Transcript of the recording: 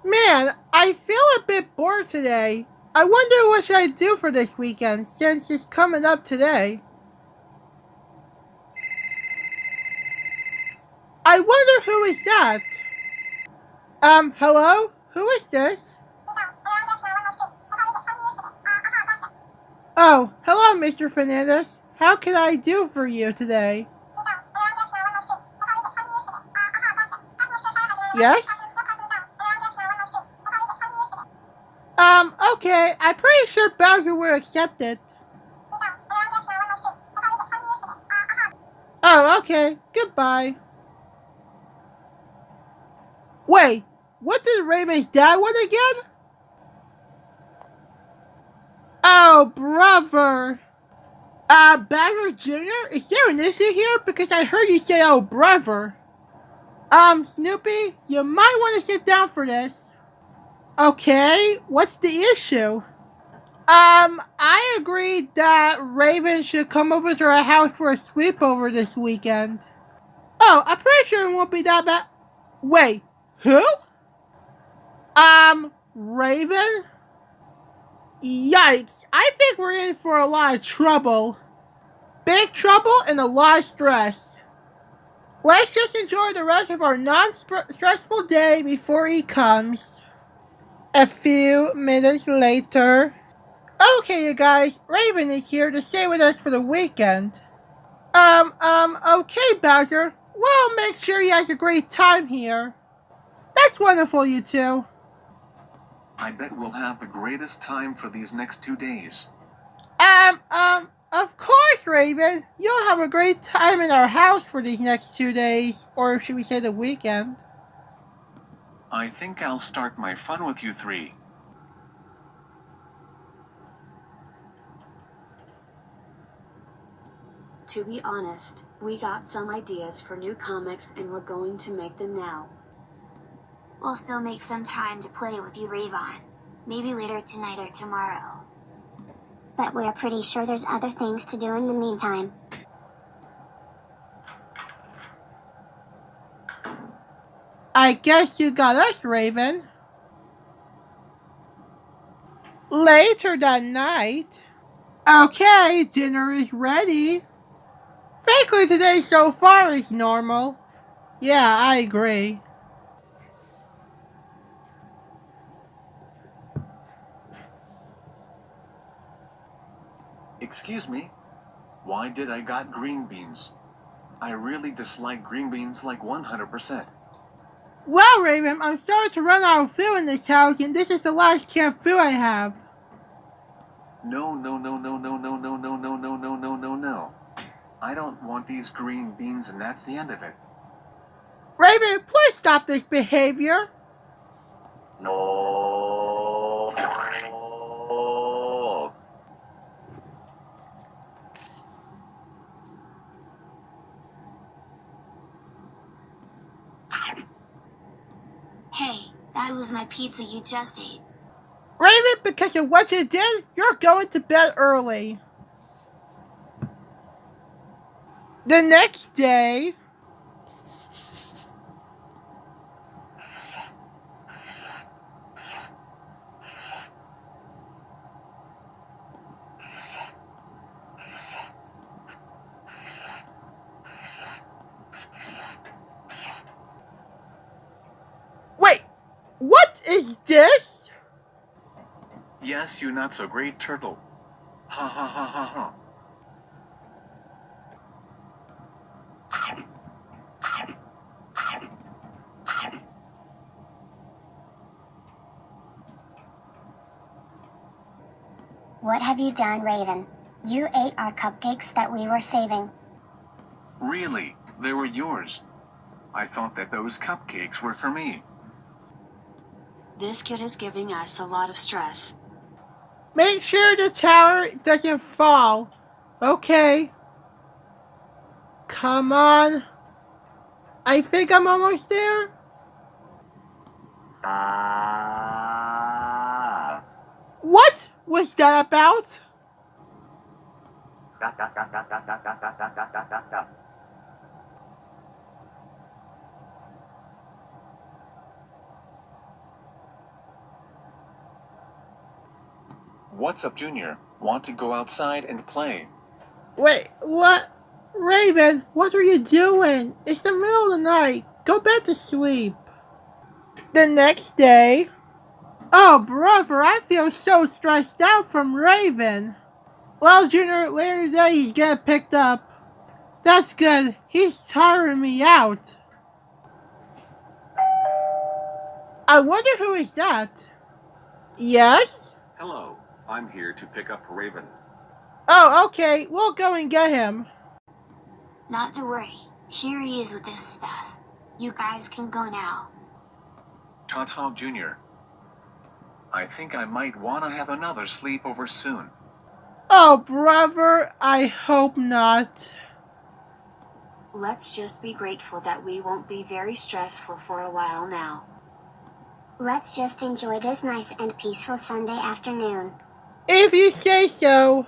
Man, I feel a bit bored today. I wonder what should I do for this weekend since it's coming up today. I wonder who is that? Hello? Who is this? Oh, hello, Mr. Fernandez. How can I do for you today? Yes? Okay, I'm pretty sure Bowser will accept it. Oh, okay, goodbye. Wait, what did Raven's dad want again? Oh, brother. Bagger Jr., is there an issue here? Because I heard you say, oh, brother. Snoopy, you might want to sit down for this. Okay, what's the issue? I agreed that Raven should come over to our house for a sleepover this weekend. Oh, I'm pretty sure it won't be that bad. Wait, who? Raven? Yikes, I think we're in for a lot of trouble. Big trouble and a lot of stress. Let's just enjoy the rest of our non-stressful day before he comes. A few minutes later. Okay, you guys, Raven is here to stay with us for the weekend. Okay, Bowser. We'll make sure he has a great time here. That's wonderful, you two. I bet we'll have the greatest time for these next 2 days. Of course, Raven. You'll have a great time in our house for these next 2 days, or should we say the weekend? I think I'll start my fun with you three. To be honest, we got some ideas for new comics and we're going to make them now. We'll still make some time to play with you, Ravon. Maybe later tonight or tomorrow. But we're pretty sure there's other things to do in the meantime. I guess you got us, Raven. Later that night. Okay, dinner is ready. Frankly, today so far is normal. Yeah, I agree. Excuse me? Why did I got green beans? I really dislike green beans like 100%. Well, Raven, I'm starting to run out of food in this house, and this is the last canned food I have. No, no, no, no, no, no, no, no, no, no, no, no, no, no. I don't want these green beans and that's the end of it. Raven, please stop this behavior. No. Hey, that was my pizza you just ate. Raven, because of what you did, you're going to bed early. The next day... Wait, what is this? Yes, you not so great turtle. Ha ha ha ha ha. What have you done, Raven? You ate our cupcakes that we were saving. Really? They were yours. I thought that those cupcakes were for me. This kid is giving us a lot of stress. Make sure the tower doesn't fall. Okay. Come on. I think I'm almost there. What was that about? What's up, Junior? Want to go outside and play? Wait, what? Raven, what are you doing? It's the middle of the night. Go back to sleep. The next day. Oh, brother, I feel so stressed out from Raven. Well, Junior, later today he's getting picked up. That's good. He's tiring me out. I wonder who is that? Yes? Hello, I'm here to pick up Raven. Oh, okay. We'll go and get him. Not to worry. Here he is with this stuff. You guys can go now. Ta-ta, Junior. I think I might want to have another sleepover soon. Oh, brother, I hope not. Let's just be grateful that we won't be very stressful for a while now. Let's just enjoy this nice and peaceful Sunday afternoon. If you say so.